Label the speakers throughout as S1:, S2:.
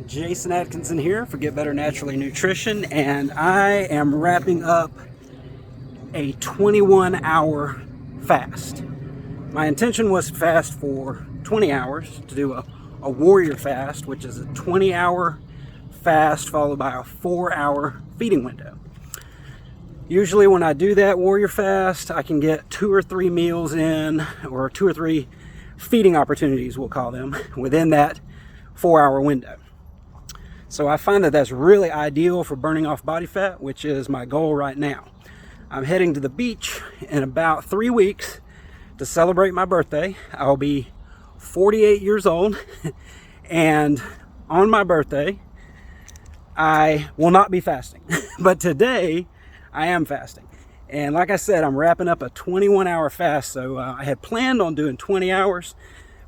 S1: Jason Atkinson here for Get Better Naturally Nutrition, and I am wrapping up a 21-hour fast. My intention was to fast for 20 hours, to do a warrior fast, which is a 20-hour fast followed by a 4-hour feeding window. Usually when I do that warrior fast, I can get 2 or 3 meals in, or 2 or 3 feeding opportunities, we'll call them, within that 4-hour window. So I find that that's really ideal for burning off body fat, which is my goal right now. I'm heading to the beach in about 3 weeks to celebrate my birthday. I'll be 48 years old, and on my birthday, I will not be fasting. But today, I am fasting. And like I said, I'm wrapping up a 21-hour fast, so I had planned on doing 20 hours,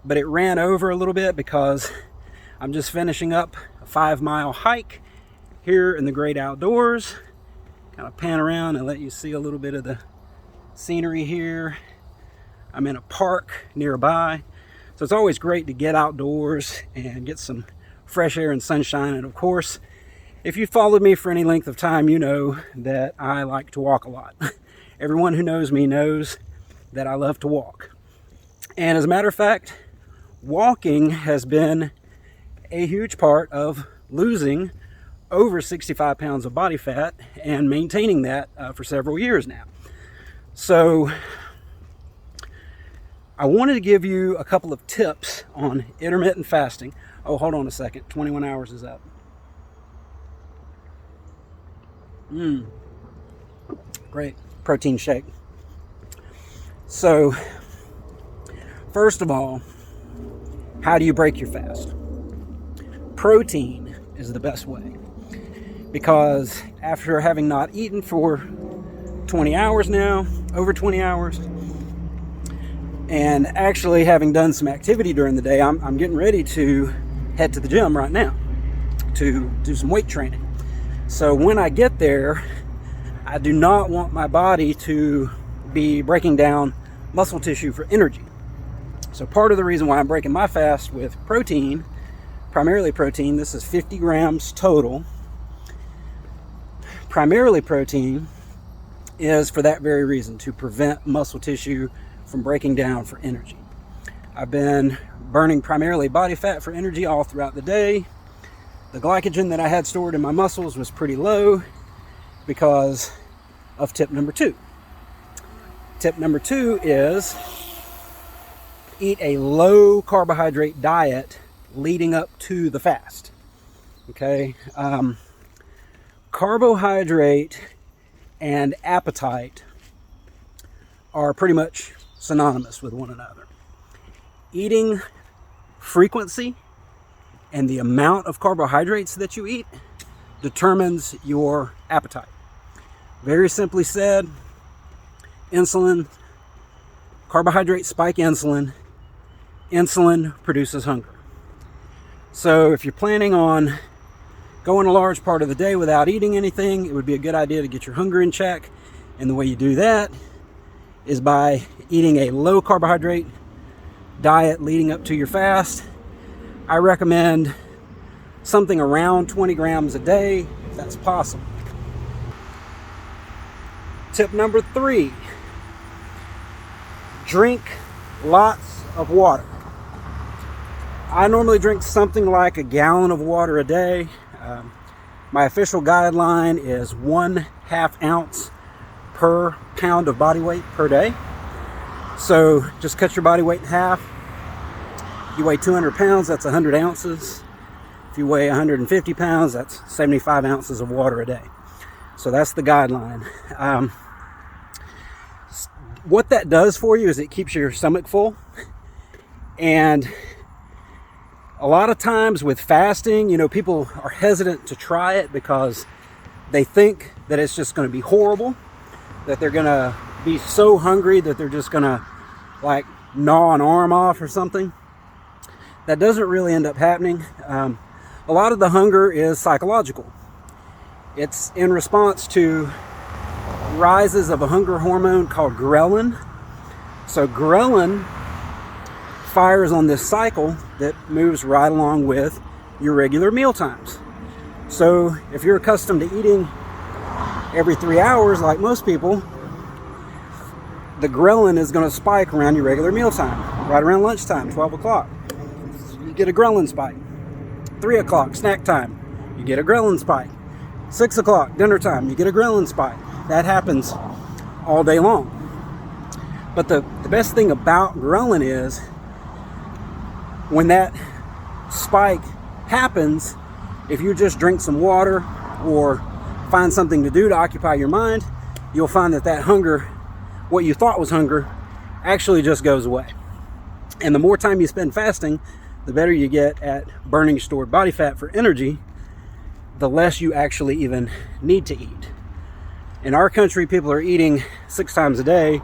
S1: but it ran over a little bit because I'm just finishing up a 5-mile hike here in the great outdoors. Kind of pan around and let you see a little bit of the scenery here. I'm in a park nearby, so it's always great to get outdoors and get some fresh air and sunshine. And of course, if you followed me for any length of time, you know that I like to walk a lot. Everyone who knows me knows that I love to walk. And as a matter of fact, walking has been a huge part of losing over 65 pounds of body fat and maintaining that for several years now. So I wanted to give you a couple of tips on intermittent fasting. Oh, hold on a second. 21 hours is up. Great protein shake. So first of all, how do you break your fast? Protein is the best way, because after having not eaten for 20 hours now, over 20 hours, and actually having done some activity during the day, I'm getting ready to head to the gym right now to do some weight training. So when I get there, I do not want my body to be breaking down muscle tissue for energy. So part of the reason why I'm breaking my fast with protein, primarily protein, this is 50 grams total, primarily protein, is for that very reason, to prevent muscle tissue from breaking down for energy. I've been burning primarily body fat for energy all throughout the day. The glycogen that I had stored in my muscles was pretty low because of tip number 2. Tip number 2 is eat a low carbohydrate diet leading up to the fast. Okay, carbohydrate and appetite are pretty much synonymous with one another. Eating frequency and the amount of carbohydrates that you eat determines your appetite. Very simply said, insulin, carbohydrates spike insulin, insulin produces hunger. So if you're planning on going a large part of the day without eating anything, it would be a good idea to get your hunger in check. And the way you do that is by eating a low carbohydrate diet leading up to your fast. I recommend something around 20 grams a day, if that's possible. Tip number 3, drink lots of water. I normally drink something like a gallon of water a day. My official guideline is 1/2 ounce per pound of body weight per day. So just cut your body weight in half. You weigh 200 pounds, that's 100 ounces. If you weigh 150 pounds, that's 75 ounces of water a day. So that's the guideline. What that does for you is it keeps your stomach full. And a lot of times with fasting, people are hesitant to try it because they think that it's just going to be horrible, that they're going to be so hungry that they're just going to gnaw an arm off or something. That doesn't really end up happening. A lot of the hunger is psychological. It's in response to rises of a hunger hormone called ghrelin. So ghrelin fires on this cycle that moves right along with your regular meal times. So if you're accustomed to eating every 3 hours like most people, the ghrelin is going to spike around your regular meal time, right around lunchtime, 12 o'clock. You get a ghrelin spike. 3 o'clock, snack time, you get a ghrelin spike. 6 o'clock, dinner time, you get a ghrelin spike. That happens all day long. But the best thing about ghrelin is when that spike happens, if you just drink some water or find something to do to occupy your mind, you'll find that hunger, what you thought was hunger, actually just goes away. And the more time you spend fasting, the better you get at burning stored body fat for energy, the less you actually even need to eat. In our country, people are eating 6 times a day,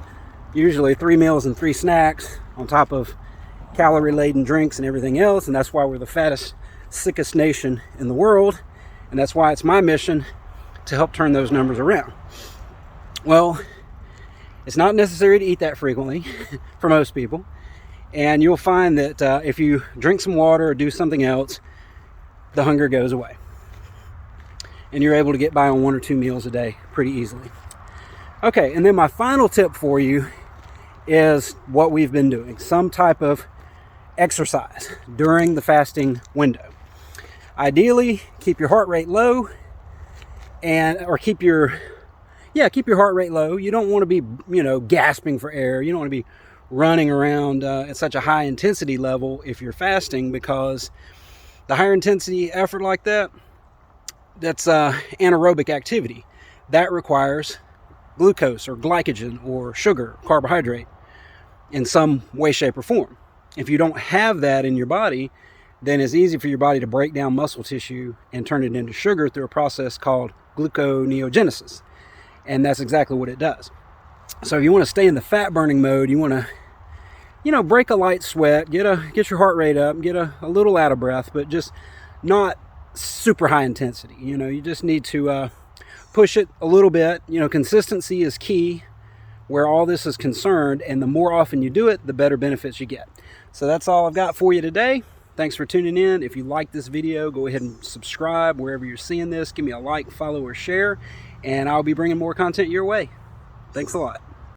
S1: usually 3 meals and 3 snacks on top of calorie-laden drinks and everything else, and that's why we're the fattest, sickest nation in the world, and that's why it's my mission to help turn those numbers around. Well, it's not necessary to eat that frequently for most people, and you'll find that if you drink some water or do something else, the hunger goes away. And you're able to get by on 1 or 2 meals a day pretty easily. Okay, and then my final tip for you is what we've been doing. Some type of exercise during the fasting window. Ideally, keep your heart rate low or keep your heart rate low. You don't want to be, gasping for air. You don't want to be running around at such a high intensity level if you're fasting, because the higher intensity effort like that, that's anaerobic activity. That requires glucose or glycogen or sugar, carbohydrate in some way, shape, or form. If you don't have that in your body, then it's easy for your body to break down muscle tissue and turn it into sugar through a process called gluconeogenesis. And that's exactly what it does. So if you want to stay in the fat burning mode, you want to, break a light sweat, get your heart rate up, get a little out of breath, but just not super high intensity. You just need to push it a little bit. Consistency is key where all this is concerned, and the more often you do it, the better benefits you get. So that's all I've got for you today. Thanks for tuning in. If you like this video, go ahead and subscribe wherever you're seeing this. Give me a like, follow, or share, and I'll be bringing more content your way. Thanks a lot.